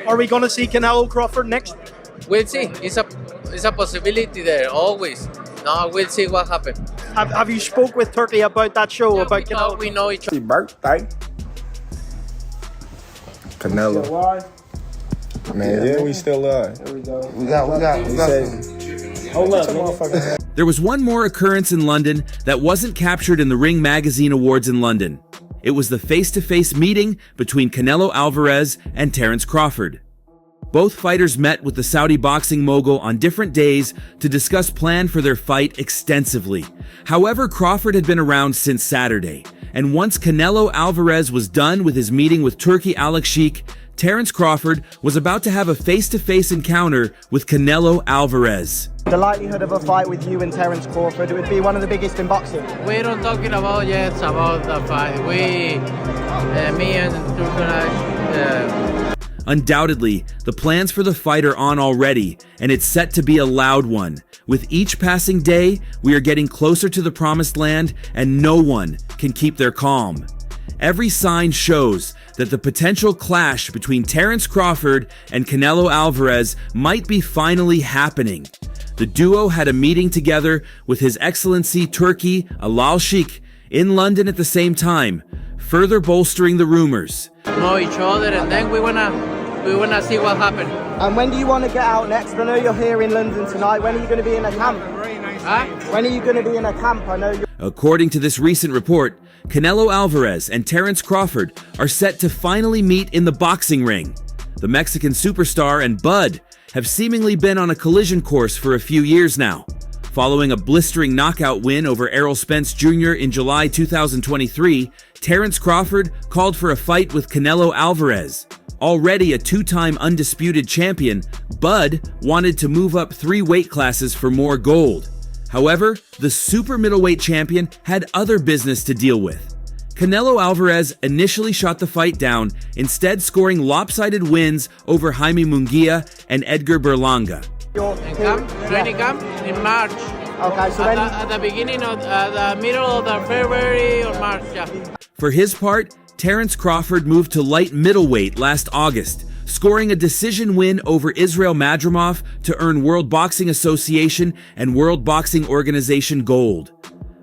Are we going to see Canelo Crawford next? We'll see. It's a possibility there, always. No, we'll see what happens. Have you spoke with Turkey about that show, Yeah, about Canelo? we know each other. Birthday. Canelo. Man, yeah, we still alive. There we go. We got Hold up, nigga. There was one more occurrence in London that wasn't captured in the Ring Magazine Awards in London. It was the face-to-face meeting between Canelo Alvarez and Terence Crawford. Both fighters met with the Saudi boxing mogul on different days to discuss plan for their fight extensively. However, Crawford had been around since Saturday, and once Canelo Alvarez was done with his meeting with Turkey Al-Sheikh, Terence Crawford was about to have a face-to-face encounter with Canelo Alvarez. The likelihood of a fight with you and Terence Crawford, it would be one of the biggest in boxing. We're not talking about yet about the fight. Me and Turkey. Undoubtedly, the plans for the fight are on already, and it's set to be a loud one. With each passing day, we are getting closer to the promised land, and no one can keep their calm. Every sign shows that the potential clash between Terence Crawford and Canelo Alvarez might be finally happening. The duo had a meeting together with His Excellency Turkey Al-Sheikh in London at the same time, further bolstering the rumors. Know each other, and then we wanna see what happens. And when do you want to get out next? I know you're here in London tonight. When are you going to be in a camp? Huh? When are you going to be in a camp? I know you're... According to this recent report, Canelo Alvarez and Terence Crawford are set to finally meet in the boxing ring. The Mexican superstar and Bud have seemingly been on a collision course for a few years now. Following a blistering knockout win over Errol Spence Jr. in July 2023, Terence Crawford called for a fight with Canelo Alvarez. Already a two-time undisputed champion, Bud wanted to move up 3 weight classes for more gold. However, the super middleweight champion had other business to deal with. Canelo Alvarez initially shot the fight down, instead scoring lopsided wins over Jaime Munguia and Edgar Berlanga. Training camp in March. Okay, so At the beginning of the middle of the February or March, yeah. For his part, Terence Crawford moved to light middleweight last August, scoring a decision win over Israel Madrimov to earn World Boxing Association and World Boxing Organization gold.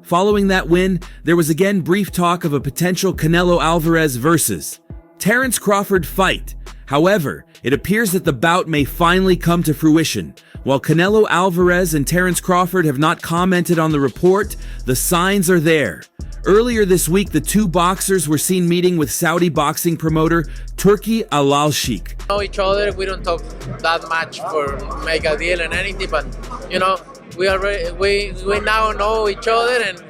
Following that win, there was again brief talk of a potential Canelo Alvarez versus Terence Crawford fight. However, it appears that the bout may finally come to fruition. While Canelo Alvarez and Terence Crawford have not commented on the report, the signs are there. Earlier this week, the two boxers were seen meeting with Saudi boxing promoter Turkey Al-Sheikh. Know each other. We don't talk that much for make a deal and anything, but you know, we now know each other, and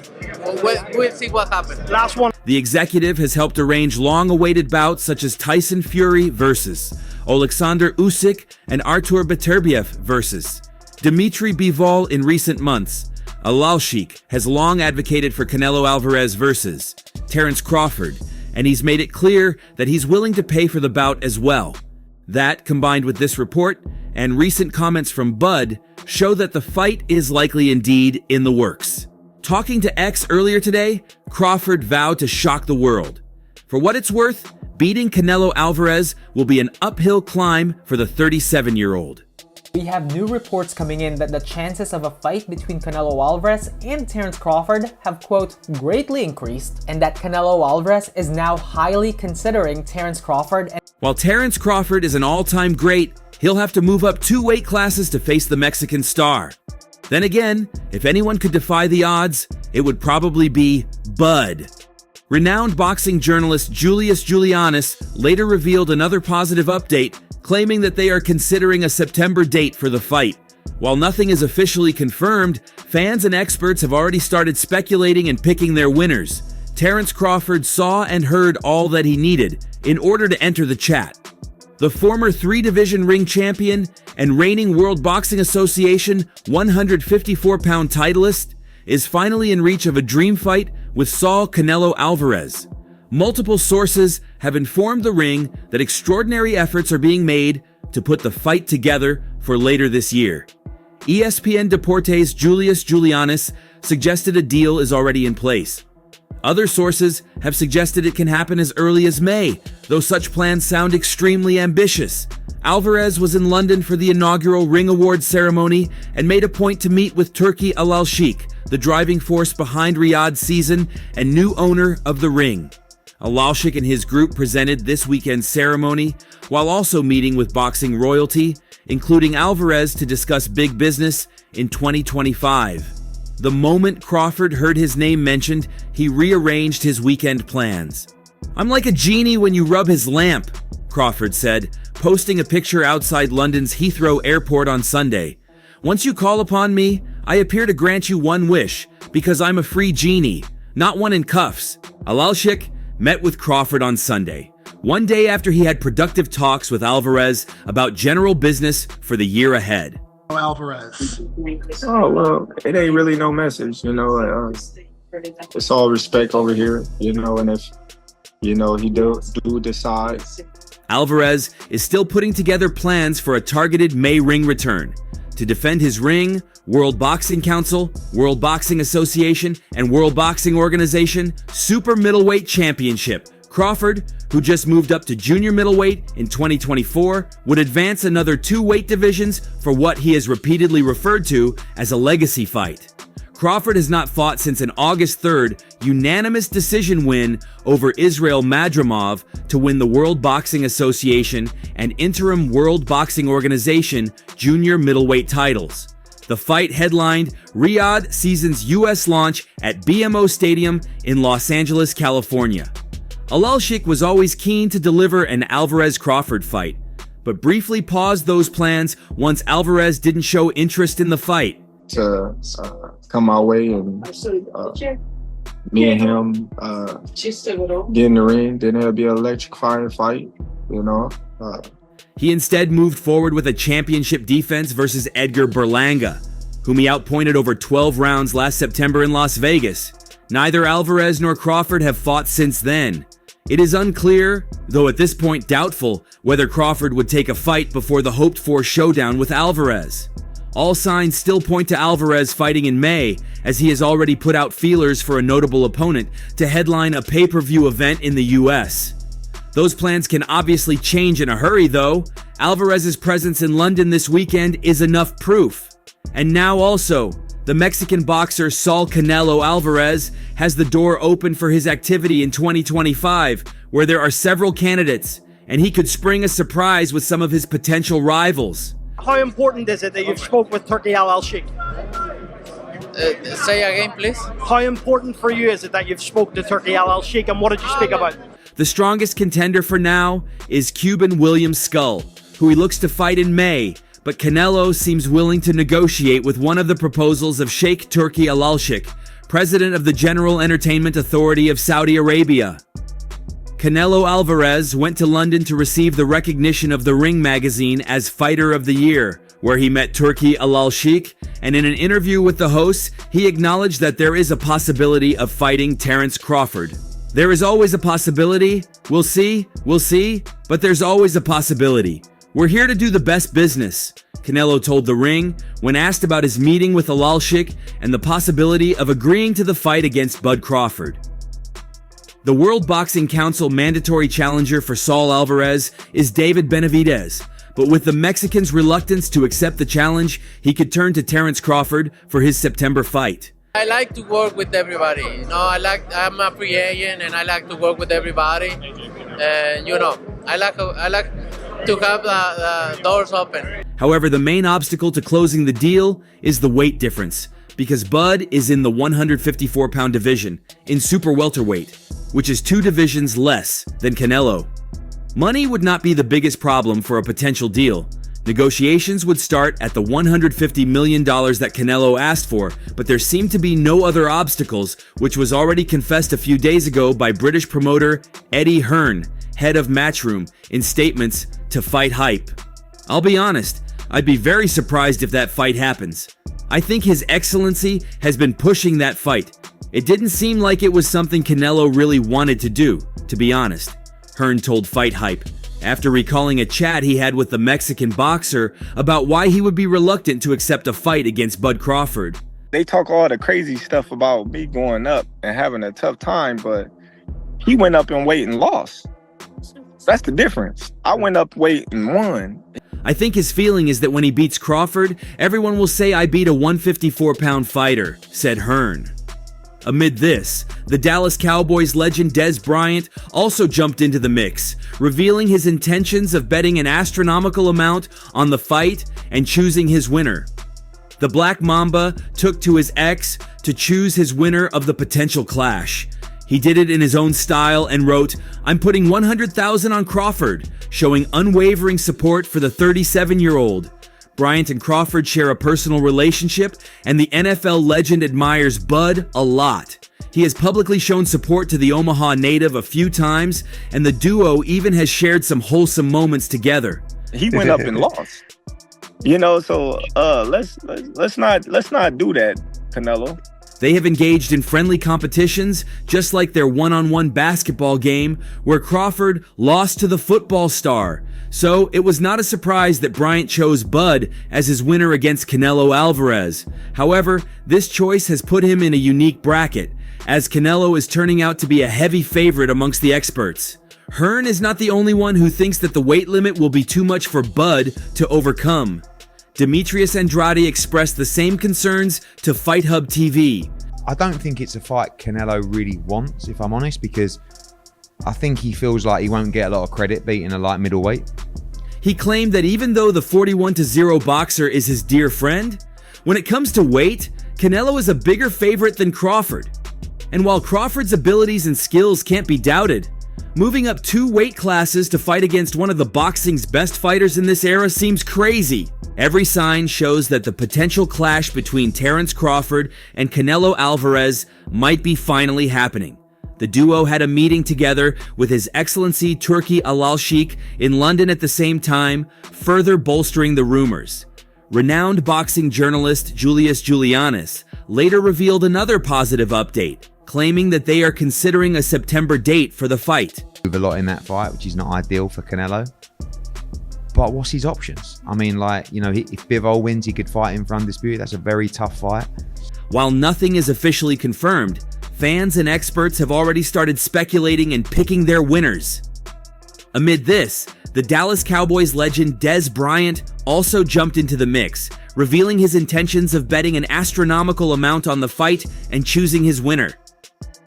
we'll see what happens. Last one. The executive has helped arrange long-awaited bouts such as Tyson Fury versus Alexander Usyk and Artur Beterbiev versus Dmitry Bivol in recent months. Al-Sheikh has long advocated for Canelo Alvarez versus Terence Crawford, and he's made it clear that he's willing to pay for the bout as well. That, combined with this report and recent comments from Bud, show that the fight is likely indeed in the works. Talking to X earlier today, Crawford vowed to shock the world. For what it's worth, beating Canelo Alvarez will be an uphill climb for the 37-year-old. We have new reports coming in that the chances of a fight between Canelo Alvarez and Terence Crawford have, quote, greatly increased, and that Canelo Alvarez is now highly considering Terence Crawford. While Terence Crawford is an all-time great, he'll have to move up 2 weight classes to face the Mexican star. Then again, if anyone could defy the odds, it would probably be Bud. Renowned boxing journalist Julius Julianis later revealed another positive update, claiming that they are considering a September date for the fight. While nothing is officially confirmed, fans and experts have already started speculating and picking their winners. Terence Crawford saw and heard all that he needed in order to enter the chat. The former 3-division ring champion and reigning World Boxing Association 154-pound titleist is finally in reach of a dream fight with Saul Canelo Alvarez. Multiple sources have informed the ring that extraordinary efforts are being made to put the fight together for later this year. ESPN Deportes' Julius Julianis suggested a deal is already in place. Other sources have suggested it can happen as early as May, though such plans sound extremely ambitious. Alvarez was in London for the inaugural Ring Awards ceremony and made a point to meet with Turki Al-Sheikh, the driving force behind Riyadh's season and new owner of the ring. Al-Sheikh and his group presented this weekend's ceremony, while also meeting with boxing royalty, including Alvarez, to discuss big business in 2025. The moment Crawford heard his name mentioned, he rearranged his weekend plans. "I'm like a genie when you rub his lamp," Crawford said, posting a picture outside London's Heathrow Airport on Sunday. "Once you call upon me, I appear to grant you one wish, because I'm a free genie, not one in cuffs." Al-Sheikh met with Crawford on Sunday, one day after he had productive talks with Alvarez about general business for the year ahead. Alvarez. Oh, well, it ain't really no message, it's all respect over here, and if, he do decide. Alvarez is still putting together plans for a targeted May ring return. To defend his ring, World Boxing Council, World Boxing Association, and World Boxing Organization Super Middleweight Championship. Crawford, who just moved up to junior middleweight in 2024, would advance another 2 weight divisions for what he has repeatedly referred to as a legacy fight. Crawford has not fought since an August 3rd unanimous decision win over Israel Madrimov to win the World Boxing Association and interim World Boxing Organization junior middleweight titles. The fight headlined Riyadh season's U.S. launch at BMO Stadium in Los Angeles, California. Al-Sheikh was always keen to deliver an Alvarez-Crawford fight, but briefly paused those plans once Alvarez didn't show interest in the fight. To come my way and me and him get in the ring, then it'll be an electrifying fight, He instead moved forward with a championship defense versus Edgar Berlanga, whom he outpointed over 12 rounds last September in Las Vegas. Neither Alvarez nor Crawford have fought since then. It is unclear, though at this point doubtful, whether Crawford would take a fight before the hoped-for showdown with Alvarez. All signs still point to Alvarez fighting in May, as he has already put out feelers for a notable opponent to headline a pay-per-view event in the US. Those plans can obviously change in a hurry, though. Alvarez's presence in London this weekend is enough proof. And now also, the Mexican boxer Saul Canelo Alvarez has the door open for his activity in 2025, where there are several candidates, and he could spring a surprise with some of his potential rivals. How important is it that you've spoke with Turki Al-Sheikh? Say again, please. How important for you is it that you've spoke to Turki Al-Sheikh, and what did you speak about? The strongest contender for now is Cuban William Skull, who he looks to fight in May, but Canelo seems willing to negotiate with one of the proposals of Sheikh Turki Al-Sheikh, president of the General Entertainment Authority of Saudi Arabia. Canelo Alvarez went to London to receive the recognition of the Ring magazine as Fighter of the Year, where he met Turki Al-Sheikh, and in an interview with the hosts, he acknowledged that there is a possibility of fighting Terence Crawford. There is always a possibility. We'll see, but there's always a possibility. We're here to do the best business, Canelo told The Ring when asked about his meeting with Al-Sheikh and the possibility of agreeing to the fight against Bud Crawford. The World Boxing Council mandatory challenger for Saul Alvarez is David Benavidez, but with the Mexican's reluctance to accept the challenge, he could turn to Terence Crawford for his September fight. I like to work with everybody. I'm a free agent and I like to work with everybody. And I like to have the doors open. However, the main obstacle to closing the deal is the weight difference, because Bud is in the 154-pound division in super welterweight, which is 2 divisions less than Canelo. Money would not be the biggest problem for a potential deal. Negotiations would start at the $150 million that Canelo asked for, but there seemed to be no other obstacles, which was already confessed a few days ago by British promoter Eddie Hearn, head of Matchroom, in statements to Fight Hype. I'll be honest, I'd be very surprised if that fight happens. I think His Excellency has been pushing that fight. It didn't seem like it was something Canelo really wanted to do, to be honest, Hearn told Fight Hype, after recalling a chat he had with the Mexican boxer about why he would be reluctant to accept a fight against Bud Crawford. they talk all the crazy stuff about me going up and having a tough time, but he went up in weight and lost. That's the difference. I went up weight and won. I think his feeling is that when he beats Crawford, everyone will say I beat a 154-pound fighter, said Hearn. Amid this, the Dallas Cowboys legend Dez Bryant also jumped into the mix, revealing his intentions of betting an astronomical amount on the fight and choosing his winner. The Black Mamba took to his X to choose his winner of the potential clash. He did it in his own style and wrote, "I'm putting $100,000 on Crawford," showing unwavering support for the 37-year-old. Bryant and Crawford share a personal relationship, and the NFL legend admires Bud a lot. He has publicly shown support to the Omaha native a few times, and the duo even has shared some wholesome moments together. He went up and lost. You know, so let's not do that, Canelo. They have engaged in friendly competitions, just like their one-on-one basketball game, where Crawford lost to the football star. So it was not a surprise that Bryant chose Bud as his winner against Canelo Alvarez. However, this choice has put him in a unique bracket, as Canelo is turning out to be a heavy favorite amongst the experts. Hearn is not the only one who thinks that the weight limit will be too much for Bud to overcome. Demetrius Andrade expressed the same concerns to Fight Hub TV. I don't think it's a fight Canelo really wants, if I'm honest, because I think he feels like he won't get a lot of credit beating a light middleweight. He claimed that even though the 41-0 boxer is his dear friend, when it comes to weight, Canelo is a bigger favorite than Crawford. And while Crawford's abilities and skills can't be doubted, moving up 2 weight classes to fight against one of the boxing's best fighters in this era seems crazy. Every sign shows that the potential clash between Terence Crawford and Canelo Alvarez might be finally happening. The duo had a meeting together with His Excellency Turki Al-Sheikh in London at the same time, further bolstering the rumors. Renowned boxing journalist Julius Julianis later revealed another positive update, claiming that they are considering a September date for the fight. Move a lot in that fight, which is not ideal for Canelo. But what's his options? I mean, like, you know, if Bivol wins, he could fight him for undisputed. That's a very tough fight. While nothing is officially confirmed, fans and experts have already started speculating and picking their winners. Amid this, the Dallas Cowboys legend Dez Bryant also jumped into the mix, revealing his intentions of betting an astronomical amount on the fight and choosing his winner.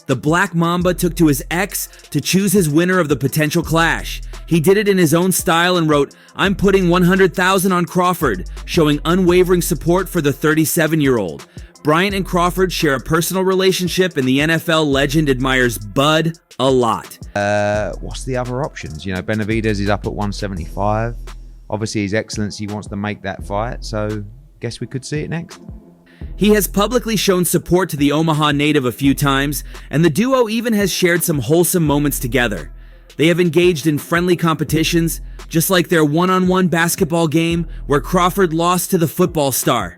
The Black Mamba took to his X to choose his winner of the potential clash. He did it in his own style and wrote, "I'm putting $100,000 on Crawford," showing unwavering support for the 37-year-old. Bryant and Crawford share a personal relationship, and the NFL legend admires Bud a lot. What's the other options? You know, Benavidez is up at 175. Obviously, His Excellency wants to make that fight, so guess we could see it next. He has publicly shown support to the Omaha native a few times, and the duo even has shared some wholesome moments together. They have engaged in friendly competitions, just like their one-on-one basketball game where Crawford lost to the football star.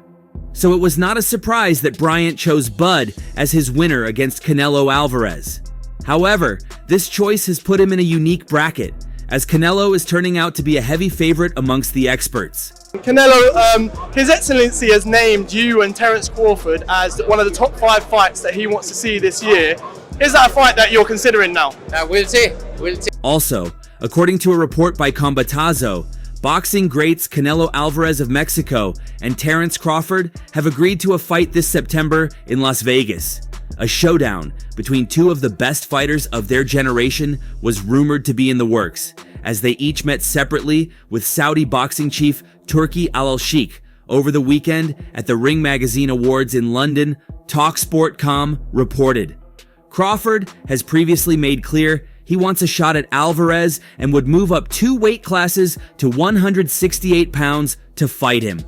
So it was not a surprise that Bryant chose Bud as his winner against Canelo Alvarez. However, this choice has put him in a unique bracket, as Canelo is turning out to be a heavy favorite amongst the experts. Canelo, His Excellency has named you and Terence Crawford as one of the top 5 fights that he wants to see this year. Is that a fight that you're considering now? We'll see. We'll see. Also, according to a report by Combatazo, boxing greats Canelo Alvarez of Mexico and Terence Crawford have agreed to a fight this September in Las Vegas. A showdown between 2 of the best fighters of their generation was rumored to be in the works, as they each met separately with Saudi boxing chief Turki Al-Sheikh over the weekend at the Ring Magazine Awards in London, TalkSport.com reported. Crawford has previously made clear he wants a shot at Alvarez and would move up 2 weight classes to 168 pounds to fight him.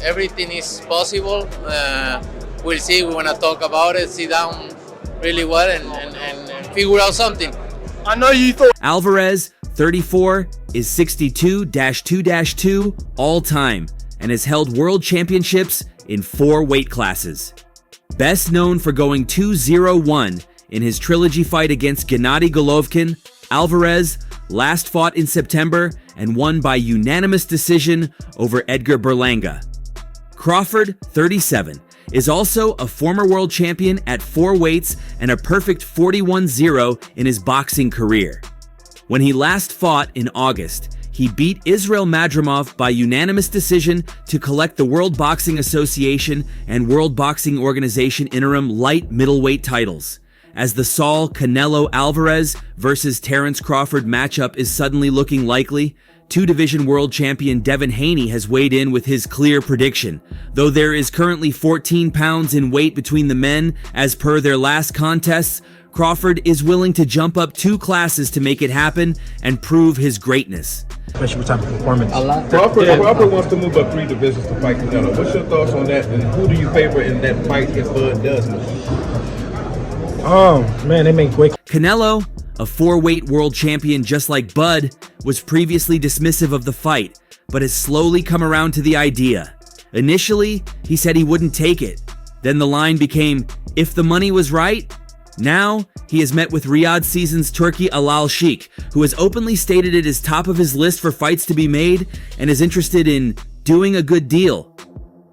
Everything is possible. We'll see. We want to talk about it, sit down really well and figure out something. I know you thought Alvarez, 34, is 62-2-2 all time and has held world championships in 4 weight classes. Best known for going 2-0-1 in his trilogy fight against Gennady Golovkin, Alvarez last fought in September and won by unanimous decision over Edgar Berlanga. Crawford, 37, is also a former world champion at 4 weights and a perfect 41-0 in his boxing career. When he last fought in August, he beat Israel Madrimov by unanimous decision to collect the World Boxing Association and World Boxing Organization interim light middleweight titles. As the Saul Canelo Alvarez versus Terence Crawford matchup is suddenly looking likely, two-division world champion Devin Haney has weighed in with his clear prediction. Though there is currently 14 pounds in weight between the men as per their last contests, Crawford is willing to jump up 2 classes to make it happen and prove his greatness. Especially with type of performance. Crawford wants to move up 3 divisions to fight Canelo. What's your thoughts on that, and who do you favor in that fight if Bud does move? Oh, man, they make great. Canelo, a 4-weight world champion just like Bud, was previously dismissive of the fight, but has slowly come around to the idea. Initially, he said he wouldn't take it. Then the line became, if the money was right. Now, he has met with Riyadh Seasons Turki Alal Sheikh, who has openly stated it is top of his list for fights to be made and is interested in doing a good deal.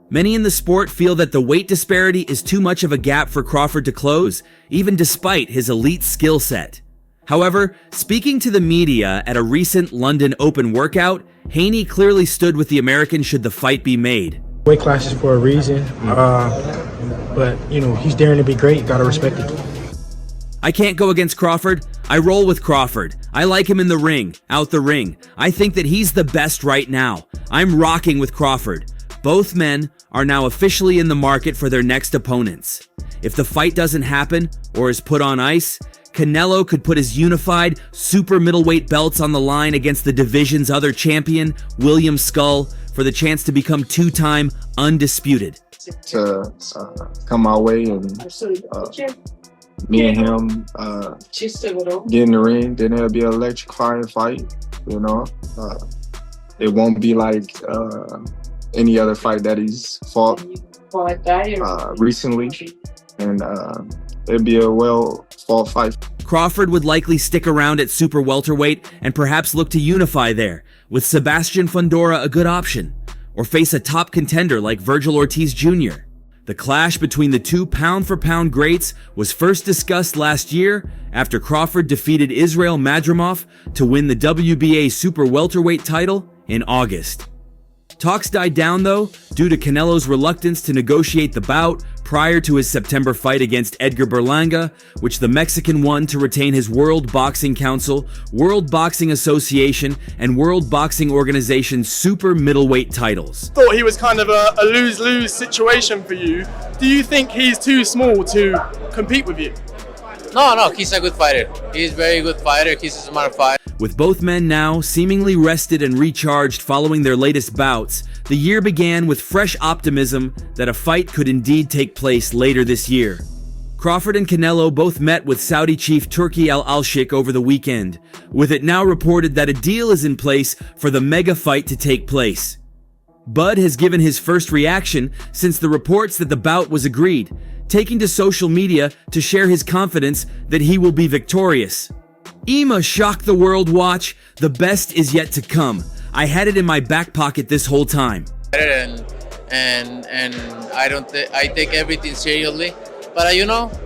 Many in the sport feel that the weight disparity is too much of a gap for Crawford to close, even despite his elite skill set. However, speaking to the media at a recent London Open workout, Haney clearly stood with the American should the fight be made. Weight classes for a reason, but, he's daring to be great. Gotta respect it. I can't go against Crawford. I roll with Crawford. I like him in the ring, out the ring. I think that he's the best right now. I'm rocking with Crawford. Both men are now officially in the market for their next opponents. If the fight doesn't happen or is put on ice, Canelo could put his unified super middleweight belts on the line against the division's other champion, William Skull, for the chance to become 2-time undisputed. To come my way and me and him get in the ring, then it'll be an electrifying fight, It won't be like any other fight that he's fought recently, and it'll be a well-fought fight. Crawford would likely stick around at super welterweight and perhaps look to unify there, with Sebastian Fundora a good option, or face a top contender like Virgil Ortiz Jr. The clash between the 2 pound-for-pound greats was first discussed last year after Crawford defeated Israel Madrimov to win the WBA super welterweight title in August. Talks died down though, due to Canelo's reluctance to negotiate the bout prior to his September fight against Edgar Berlanga, which the Mexican won to retain his World Boxing Council, World Boxing Association, and World Boxing Organization super middleweight titles. Thought he was kind of a lose-lose situation for you. Do you think he's too small to compete with you? No, he's a good fighter. He's a very good fighter. He's a smart fighter. With both men now seemingly rested and recharged following their latest bouts, the year began with fresh optimism that a fight could indeed take place later this year. Crawford and Canelo both met with Saudi chief Turki Al Sheikh over the weekend, with it now reported that a deal is in place for the mega fight to take place. Bud has given his first reaction since the reports that the bout was agreed, taking to social media to share his confidence that he will be victorious. Ema shocked the world watch, the best is yet to come. I had it in my back pocket this whole time. And I take everything seriously, but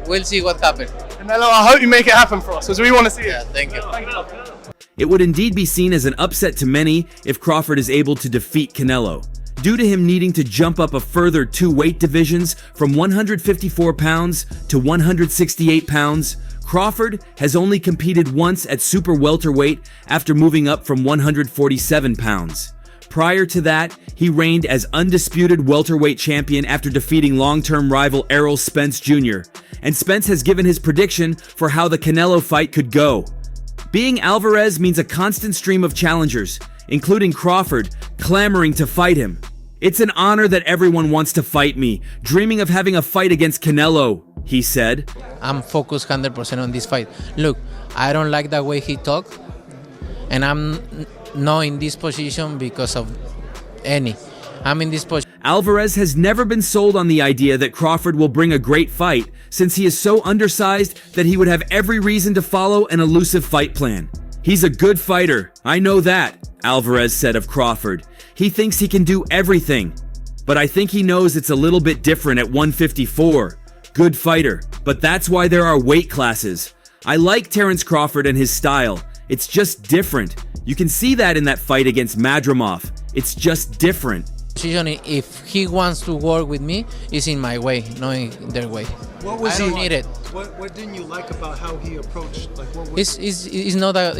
we'll see what happens. Canelo, I hope you make it happen for us, because we want to see it. Yeah, thank you. It would indeed be seen as an upset to many if Crawford is able to defeat Canelo, due to him needing to jump up a further 2 weight divisions from 154 pounds to 168 pounds. Crawford has only competed once at super welterweight after moving up from 147 pounds. Prior to that, he reigned as undisputed welterweight champion after defeating long-term rival Errol Spence Jr., and Spence has given his prediction for how the Canelo fight could go. Being Alvarez means a constant stream of challengers, including Crawford, clamoring to fight him. It's an honor that everyone wants to fight me, dreaming of having a fight against Canelo, he said. I'm focused 100% on this fight. Look, I don't like the way he talked, and I'm not in this position because of any. I'm in this position. Alvarez has never been sold on the idea that Crawford will bring a great fight, since he is so undersized that he would have every reason to follow an elusive fight plan. He's a good fighter, I know that, Alvarez said of Crawford. He thinks he can do everything. but I think he knows it's a little bit different at 154. Good fighter, but that's why there are weight classes. I like Terence Crawford and his style. It's just different. You can see that in that fight against Madrimov. It's just different. If he wants to work with me, it's in my way, not in their way. What was I don't need it. What didn't you like about how he approached? Like, what was It's not that.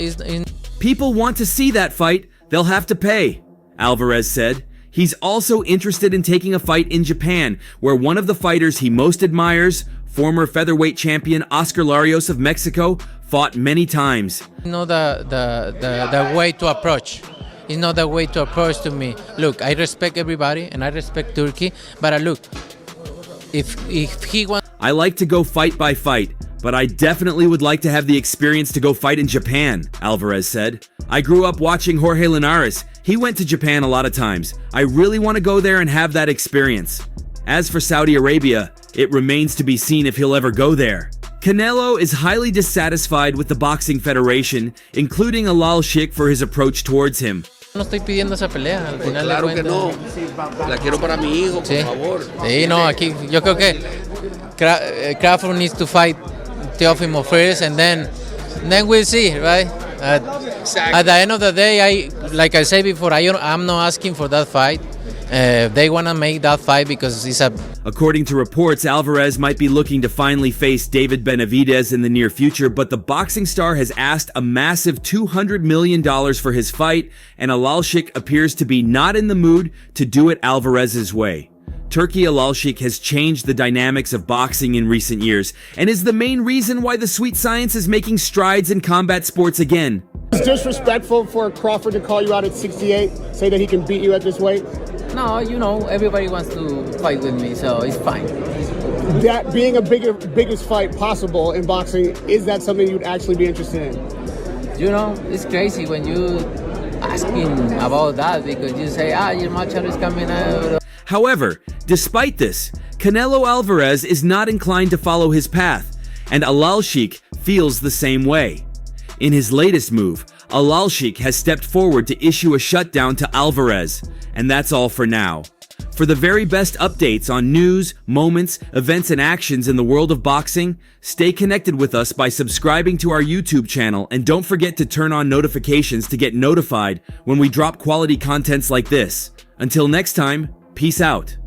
People want to see that fight. They'll have to pay, Alvarez said. He's also interested in taking a fight in Japan, where one of the fighters he most admires, former featherweight champion Oscar Larios of Mexico, fought many times. Not the way to approach. It's not the way to approach to me. Look, I respect everybody and I respect Turkey, but look, if he wants... I like to go fight by fight, but I definitely would like to have the experience to go fight in Japan, Alvarez said. I grew up watching Jorge Linares. He went to Japan a lot of times. I really want to go there and have that experience. As for Saudi Arabia, it remains to be seen if he'll ever go there. Canelo is highly dissatisfied with the Boxing Federation, including Alal Sheikh for his approach towards him. No estoy pidiendo esa pelea, al final Claro de que no. La quiero para mi hijo, por favor. Sí, no, aquí yo creo que Crawford needs to fight Teofimo first, and then we'll see, right? At the end of the day, like I said before, I'm not asking for that fight. They want to make that fight because it's a... According to reports, Alvarez might be looking to finally face David Benavidez in the near future, but the boxing star has asked a massive $200 million for his fight, and Alalshik appears to be not in the mood to do it Alvarez's way. Turkey Alalshik has changed the dynamics of boxing in recent years, and is the main reason why the sweet science is making strides in combat sports again. It's disrespectful for Crawford to call you out at 68, say that he can beat you at this weight. No, everybody wants to fight with me, so it's fine. That being a biggest fight possible in boxing, is that something you'd actually be interested in? It's crazy when you asking about that because you say, your match is coming out. However, despite this, Canelo Alvarez is not inclined to follow his path, and Alalshik feels the same way. In his latest move, Alalshik has stepped forward to issue a shutdown to Alvarez, and that's all for now. For the very best updates on news, moments, events, and actions in the world of boxing, stay connected with us by subscribing to our YouTube channel, and don't forget to turn on notifications to get notified when we drop quality contents like this. Until next time, peace out.